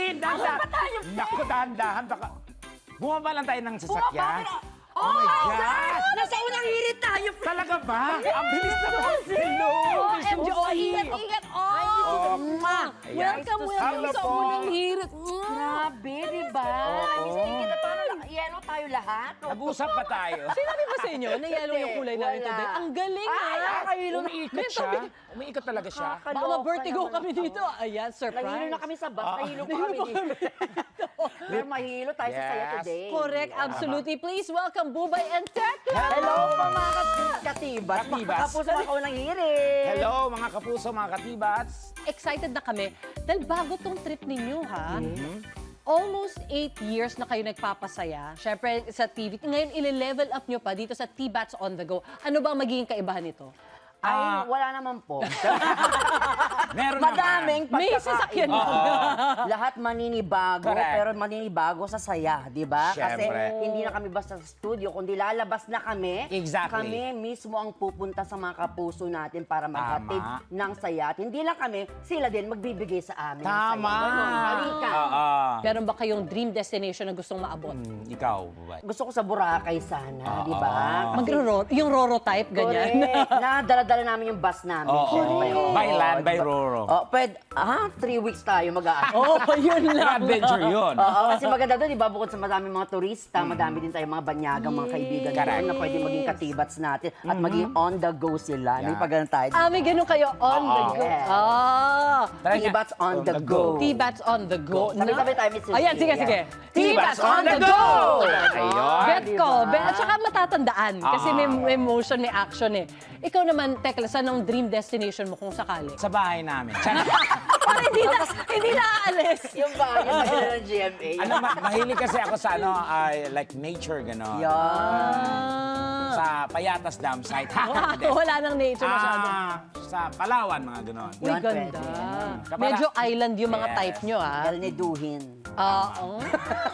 Tin, dahan-dahan. Naku, dahan-dahan. Baka... Bumaba lang tayo ng sasakyan. Oh my God! Nasa unang hirit tayo. Talaga ba? Ang bilis naman. Hello, Miss OMG, oh, Susie. ingat-ingat. Welcome, Hello welcome sa po. unang hirit. Grabe, di ba? Miss kita, paano yellow tayo lahat? Nag-usap pa tayo. Sinabi ba sa inyo na yellow yung kulay namin Wala. today? Ang galing Nakahilo na. Umiikot siya. Umiikot talaga siya. Baka ma-vertigo kami dito. Ayan, surprise. Nahilo na kami sa bus, nahilo pa kami dito. Pero mahilo tayo sa saya Yes. today. Correct, absolutely. Please welcome Bubay and Tekla. Hello po mga katibas. Katibas. Kapuso mga unang hirit. Hello, mga kapuso, mga katibats. Excited na kami dahil bago tong trip ninyo, ha? Mm-hmm. Almost 8 years na kayo nagpapasaya. Siyempre sa TV. Ngayon, ile-level up nyo pa dito sa T-Bats on the Go. Ano ba ang magiging kaibahan nito? Ay, wala naman po. Meron Madaming May pagkakain. sasakyan na. Lahat maninibago, Correct. pero maninibago sa saya, di ba? Kasi Siyempre. hindi na kami basta sa studio, kundi lalabas na kami. Exactly. Kami mismo ang pupunta sa mga kapuso natin para maghatid Tama. ng saya. At hindi lang kami, sila din magbibigay sa amin. ng Tama. saya. Ganun, balikan. Oo. Meron ba kayong dream destination na gustong maabot? Ikaw, Bubay. Gusto ko sa Boracay sana, di ba? Yung Roro type, ganyan. Correct. Na dala-dala namin yung bus namin. Oo. Siyempre, oo. By land, by Di ba? Roro. Oh, pwede, 3 weeks tayo mag-aano. Oh, yun lang. Adventure yun. Oo, kasi maganda doon, di ba? Bukod sa madaming mga turista, madami din tayong mga banyagang mga kaibigan Correct. doon na pwede maging katibats natin at maging on the go sila. Yeah. May pagano tayo. May ganun kayo on the go. Yes. Talaga. Tibats on the go. T-Bats on the go. Sabi-sabi tayo, Miss Susie. Ayan, sige, Yeah. sige. T-Bats on the go! Ayun. Bet ko. Diba? At saka matatandaan. Kasi may emotion, may action eh. Ikaw naman, Tekla, saan ang dream destination mo kung sakali? Sa bahay namin. Para hindi na aalis. Yung bahay ng GMA. Ano, mahilig kasi ako sa like nature, gano'n. Sa Payatas Dam site. Hindi. Wala nang nature masyado. Sa Palawan, mga gano'n. Uy, Yun, ganda. pwede. Medyo island yung mga Yes. type nyo, ah. El Niduhin. Oo.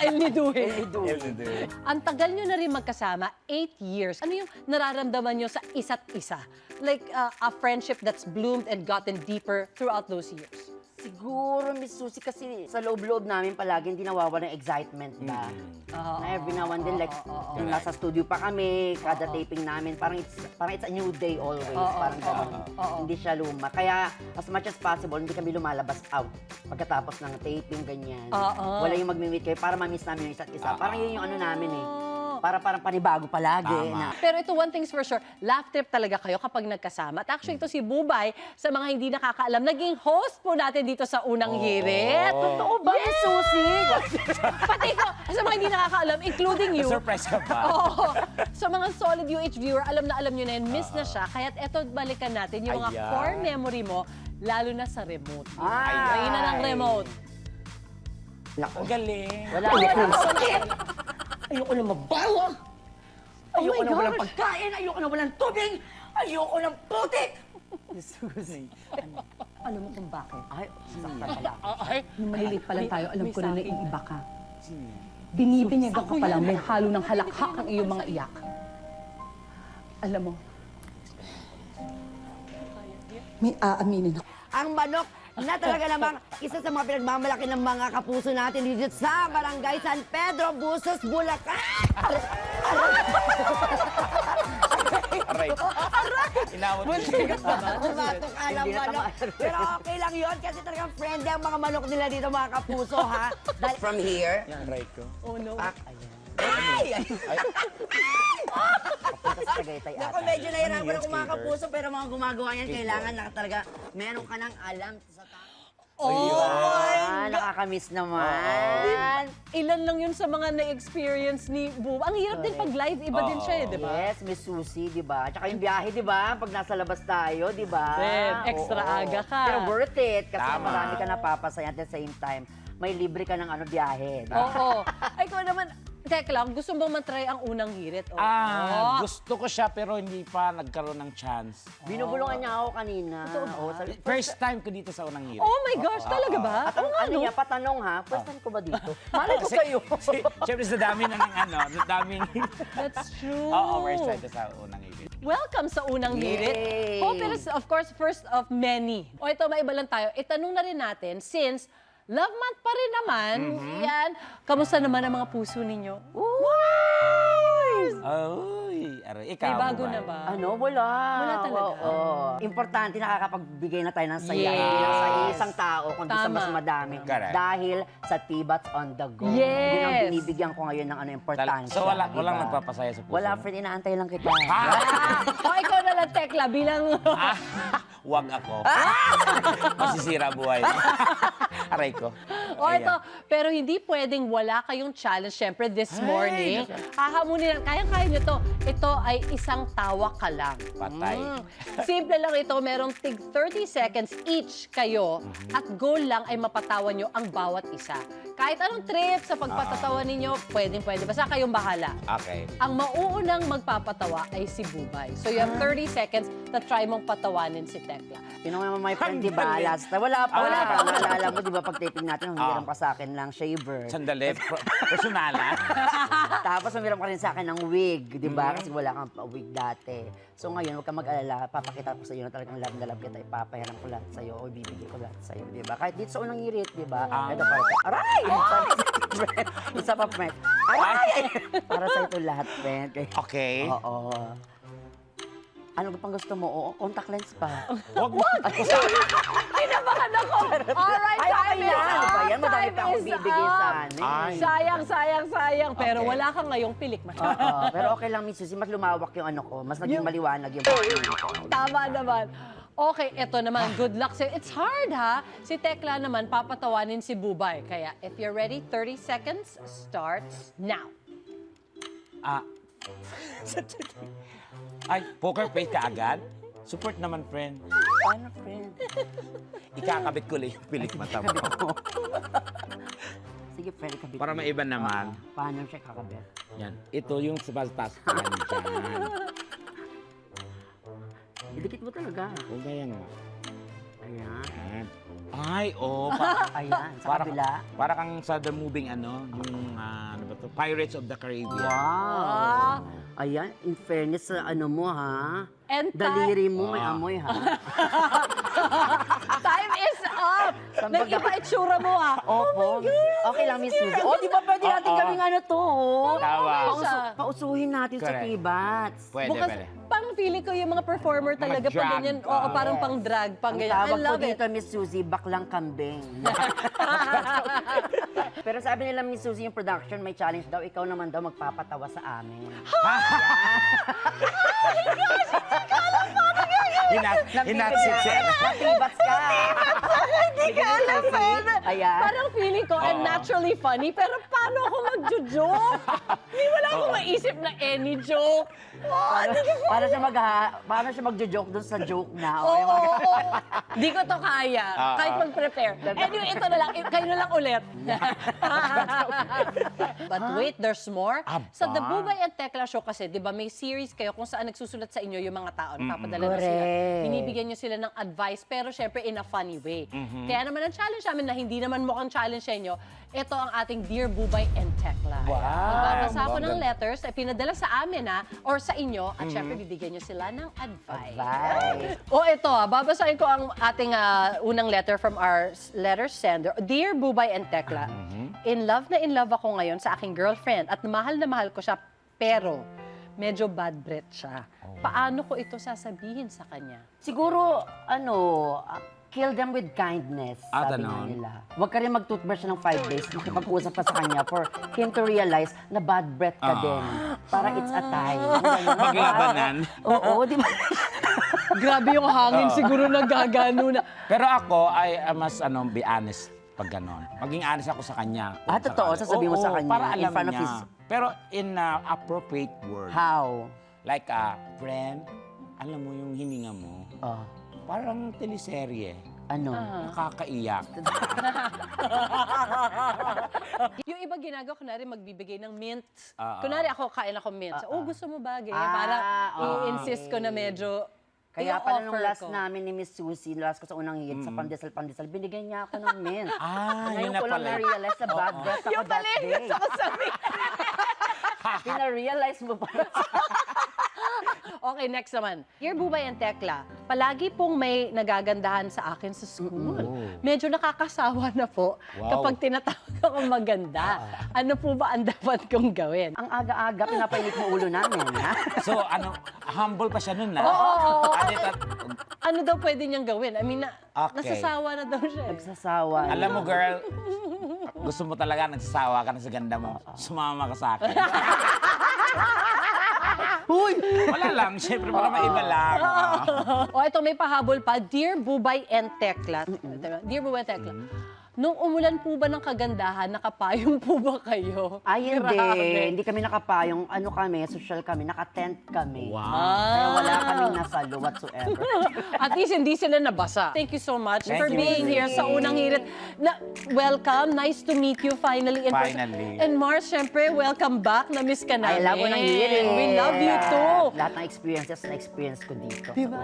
El Niduhin. Niduhin. Ang tagal nyo na rin magkasama, 8 years. Ano yung nararamdaman nyo sa isa't isa? Like a friendship that's bloomed and gotten deeper throughout those years. Siguro, Miss Susie, kasi sa loob-loob namin palagi hindi nawawala ng excitement ba? Na every now and then, like, yung nasa studio pa kami, kada taping namin, parang it's a new day always. Parang ganun. Hindi siya luma. Kaya, as much as possible, hindi kami lumalabas out pagkatapos ng taping, ganyan. Wala yung mag-meet kayo para ma-miss namin yung isa't isa. Parang yun yung ano namin eh. Para parang panibago palagi. Tama. Pero ito, one thing's for sure, laugh trip talaga kayo kapag nagkasama. At actually, ito si Bubay, sa mga hindi nakakaalam, naging host po natin dito sa Unang Hirit. Totoo ba, Miss Susie? Pati ko, sa mga hindi nakakaalam, including you. Surprise ka pa. Oo. Sa mga solid UH viewer, alam na nyo na yun, miss na siya. Kaya't eto, balikan natin yung mga Ayan. core memory mo, lalo na sa remote. Ay. Ayun na ng remote. Ang galing. Wala. Ayoko na mabawa. Ayoko na gosh. walang pagkain. Ayoko na walang tubig. Ayoko ng putik. Alam mo kung bakit? Ay, sakta pala. Nung maliliit pa lang tayo, alam ko na naiiba ka. Binibinyagan ka pa lang, may halo ng halakhak ang iyong mga iyak. Alam mo, may aaminin ako. Ang manok na talaga namang isa sa mga pinagmamalaki ng mga kapuso natin dito sa Barangay San Pedro, Busos, Bulacan. Aray. Inawat mo. Tumatok alam manok. Pero okay lang yun kasi talagang friendly ang mga manok nila dito mga kapuso ha. Dahil from here, Yan, aray ko. Oh no. ayan. Ay! Papunta sa Tagaytay ata. Naku, medyo nahirapan ako mga kapuso pero mga gumagawa yan, kailangan na talaga meron ka ng alam sa tao. Nakakamiss naman. Ilan lang yun sa mga na-experience ni Bubay. Ang hirap din pag live, iba din siya eh, di ba? Yes, Miss Susie, di ba? Tsaka yung biyahe, di ba? Pag nasa labas tayo, di ba? Then, extra Oo. aga ka. Pero worth it kasi Tama. marami ka napapasaya at the same time. May libre ka ng biyahe. Oo. Ay, ikaw naman, teka lang, gusto mo matry ang Unang Hirit? Oo. Gusto ko siya pero hindi pa nagkaroon ng chance. Binubulungan niya ako kanina. Oo, sabi- First time ko dito sa Unang Hirit. Oh my gosh, talaga ba? At ang ano niya, patanong ha, first time ko ba dito? Malay ko sa'yo. Siyempre sa dami na ng sa daming... That's true. Oo, first time ko sa Unang Hirit. Welcome sa Unang Hirit. Yay! Oh, pero of course, first of many. O ito, maiba lang tayo. Itanong na rin natin, since Love month pa rin naman. Yan. Kamusta naman ang mga puso ninyo? Ay, aray, ikaw. May bago Bubay. na ba? Ano, wala. Wala talaga? Oo. Importante nakakapagbigay na tayo ng saya. Yes. Hindi lang sa isang tao, kundi sa Tama. mas madami. Correct. Dahil sa Tibats on the go. Yes. Yun ang binibigyan ko ngayon ng ano, importansya. So, walang diba? nagpapasaya sa puso? Wala, friend. Inaantay lang kita. O ikaw na lang, Tekla, bilang... Huwag ako. Masisira buhay. Aray ko. O ito, pero hindi pwedeng wala kayong challenge. Siyempre, this morning, hahamunin lang. Kaya-kaya nyo to. Ito ay isang tawa ka lang. Patay. Simple lang ito. Merong tig 30 seconds each kayo. At goal lang ay mapatawa nyo ang bawat isa. Kahit anong trip sa pagpatatawa ninyo, pwedeng-pwede. Basta kayong bahala. Okay. Ang mauunang magpapatawa ay si Bubay. So you have 30 seconds na try mong patawanin si Tekla. Yun naman, my friend, di ba? Last time. Wala pa. Naalala mo, di ba, pag taping natin, humiram pa sa akin ng shaver. Sandali. Personalan. Tapos humiram ka rin sa akin ng wig, di ba? Kasi wala kang wig dati. So ngayon, huwag kang mag-alala. Papakita ko sa iyo na talagang love na love kita. Ipapahiram ko lahat sa iyo o ibibigay ko lahat sa iyo, di ba? Kahit dito sa unang ngirit, di ba? Ito para sa... Aray! Isa pa, friend. Aray! Para sa ito lahat, friend. Okay. Oo. Ano pang gusto mo? Oo, contact lens pa. Huwag mo. Kinabahan ako! Alright, Ay, okay time is yan. up! Ba yan? Madami Time pa akong is bibigay up! sa amin. Ay. Sayang. Pero Okay. wala kang ngayong pilik. Oo, pero okay lang, Miss Susie. Mas lumawak yung ano ko. Mas naging maliwanag yung pagkain ko. Tama naman. Okay, eto naman. Good luck sa'yo. It's hard, ha? Si Tekla naman, papatawanin si Bubay. Kaya, if you're ready, 30 seconds starts now. Ay, poker face ka agad? Support naman, friend. Paano, friend? Ikakabit ko lang yung pilik mata mo. Sige, friend, kabit. Para maiba naman. Paano siya kakabit? Yan. Ito yung sa baltas. Yan. Idikit mo talaga. Huwag na yan. Ayan. Yan. Ay, oh. Ayan, sa para, kabila. para kang sa the moving yung ano ba to? Pirates of the Caribbean. Wow. Ayan, in fairness sa ano mo, ha? And Daliri mo, may amoy, ha? Time is up! Saan ba Nag-iba itsura mo, ha? Opo. Okay lang, Miss Susie. Oh, di ba pwede natin gawing ano to? Tawa. Pausuhin natin sa Correct. Tibats. Pwede, Bukas, pwede. parang feeling ko yung mga performer talaga pag drag. ganyan. Oo, parang Yes. pang drag, pang Ang ganyan. I tawag ko love it. dito, Miss Susie, baklang kambing. Pero sabi nila, Miss Susie, yung production, may challenge daw. Ikaw naman daw magpapatawa sa amin. Hinatsit siya. Tibats ka! Hindi ka alam, Ben. Ayan. Parang feeling ko, I'm naturally funny, pero paano ako mag-joke? Hindi wala akong maisip na any joke. Para siya magjo-joke dun sa joke na. Oo, yung mga- oo. Di ko to kaya. Kahit mag-prepare. Anyway, ito na lang. Kayo na lang ulit. But wait, there's more. Sa The Bubay and Tekla Show kasi, di ba, may series kayo kung saan nagsusulat sa inyo yung mga tao. Napapadala na sila. Correct. Binibigyan nyo sila ng advice, pero syempre in a funny way. Kaya naman ang challenge namin na hindi naman mukhang challenge sa inyo, ito ang ating Dear Bubay and Tekla. Wow. Magbabasa ako ng Bongga. letters na pinadala sa amin, or sa inyo, at syempre bibigyan nyo sila ng advice. Advice. O ito, babasahin ko ang ating unang letter from our letter sender. Dear Bubay and Tekla, in love ako ngayon sa aking girlfriend at mahal na mahal ko siya, pero medyo bad breath siya. Paano ko ito sasabihin sa kanya? Siguro, kill them with kindness, sabi nga ganon. nila. Huwag ka rin mag-toothbrush ng 5 days, makipag-usap pa sa kanya for him to realize na bad breath ka din. Para it's a tie. Maglabanan. Oo, di ba? Grabe yung hangin, siguro nagagano na. Pero ako ay mas be honest pag ganon. Maging honest ako sa kanya. kung Totoo, sakali. sasabihin mo sa Oo, kanya para in alam front of niya. his- Pero in appropriate word. How? Like, friend, alam mo yung hininga mo, Oh, parang teleserye. ano? Nakakaiyak. Yung iba ginagawa, kunwari magbibigay ng mint. Ah, Kunwari ako, kain ako mint. So, gusto mo ba? Ganyan. Para i-insist ko na medyo Kaya pala nung i-offer last ko. namin ni Miss Susie, last ko sa unang hit, sa pandesal, binigyan niya ako ng mint. Yun Ngayon na ko lang pala. na-realize na bad breath ako that day. Ako sabi. Pina-realize mo pa. Okay, next naman. Dear Bubay and Tekla, palagi pong may nagagandahan sa akin sa school. Medyo nakakasawa na po Wow. kapag tinatawag ako maganda. Ano po ba ang dapat kong gawin? Ang aga-aga, pinapainit mo ulo namin, ha? So, humble pa siya nun, ha? Oo. Adit, Ano daw pwede niyang gawin? I mean, Okay. nasasawa na daw siya. Nagsasawa. alam mo, girl, gusto mo talaga, nagsasawa ka na sa ganda mo. Sumama ka sa akin. Huy! Wala lang, syempre, baka maiba lang. O, ito may pahabol pa. Dear Bubay and Tekla. Dear Bubay and Tekla. Nung umulan po ba ng kagandahan, nakapayong po ba kayo? Ay, hindi. Grabe. Hindi kami nakapayong. Ano kami, social kami, naka-tent kami. Wow. Kaya wala kaming nasalo whatsoever. At least hindi sila nabasa. Thank you so much Thank for you, being Mrs. here sa unang hirit. Welcome. Nice to meet you finally in person. Finally. And Mars, syempre, welcome back. Na-miss ka I namin. love mo ng hirit. We love you too. Lahat ng experiences na experience ko dito. Diba?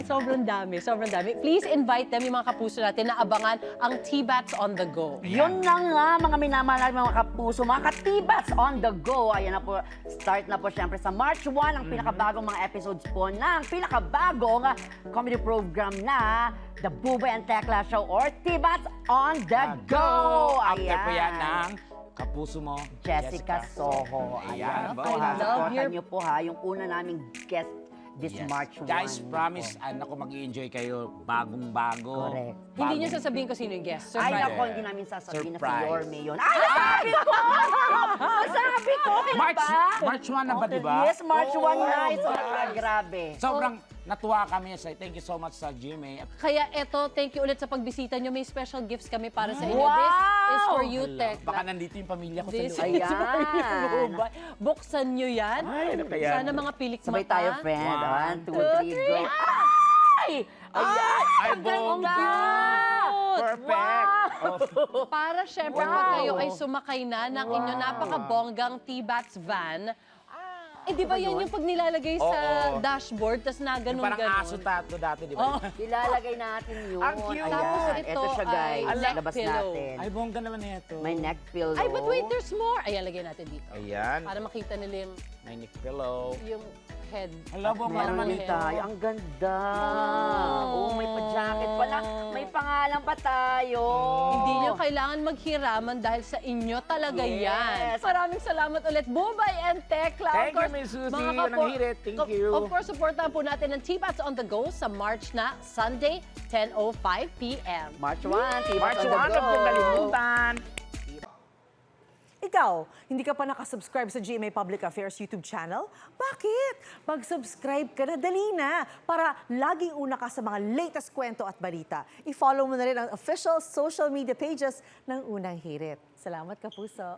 Sobrang dami, sobrang dami. Please invite them, yung mga kapuso natin, na abangan ang T-Bats on the Go. Yun na nga, mga minamahal namin mga kapuso, mga katibats on the go. Ayan na po, start na po syempre sa March 1 ang pinakabagong mga episodes po ng pinakabagong comedy program na The Bubay and Tekla Show or Tibats on the Go. After po yan ng kapuso mo, Jessica Soho. Ayan, Ayan po, I ha. love Supportan your- niyo po ha, yung una naming guest this Yes. March 1. Guys, promise, ako mag-i-enjoy kayo bagong-bago. Correct. Hindi niyo sasabihin ko sino yung guest. Ay, Surprise. nako, hindi namin sasabihin na si Surprise. Yorme yun. Ay, nasabi ko! Nasabi ko! Kailan March, ba? March 1 na ba, di ba? Yes, March 1 Oh, na. So, yes. grabe. Sobrang natuwa kami. Thank you so much sa GMA. Kaya eto, thank you ulit sa pagbisita nyo. May special gifts kami para sa inyo. Wow! This is for you, Tekla. Baka nandito yung pamilya ko This sa loob. is for you, Ayan. Bubay. Buksan nyo yan. Ay, ano kaya? Sana mga pilik Sabay mata. tayo, friend. 1, 2, 3, go. Ay! Ay, Ang bongga! Cute! Perfect! Oh, Para syempre Wow. pag kayo ay sumakay na ng inyong napakabonggang T-Bats van, eh di ba yan yung pag nilalagay sa Oo. dashboard, tas na yung parang ganun-ganun. aso tato dati, di Oh. ba? Ilalagay natin yun. Ang cute. Ayan. Tapos ito Ito siya, guys. ay neck Labas pillow. natin. Ay, bongga naman ito. May neck pillow. Ay, but wait, there's more. Ayan, lagay natin dito. Ayan. Para makita nila May neck pillow. yung head. Hello, bongga Meron naman din ito. tayo. Ang ganda. Oh. Oh, may pa-jacket pala. May pangalan pa tayo. Hindi nyo kailangan maghiraman dahil sa inyo talaga Yes. yan. Maraming salamat ulit, Bubay and Tekla. Thank you, Miss Susie. Yun ang hirit. Thank you. Of course, supportahan po natin ang T-Bats on the Go sa March na Sunday, 10:05 p.m. March 1, March 1, on the huwag go. kang kalimutan. Ikaw, hindi ka pa nakasubscribe sa GMA Public Affairs YouTube channel? Bakit? Mag-subscribe ka na, dali na, para laging una ka sa mga latest kwento at balita. I-follow mo na rin ang official social media pages ng Unang Hirit. Salamat, Kapuso!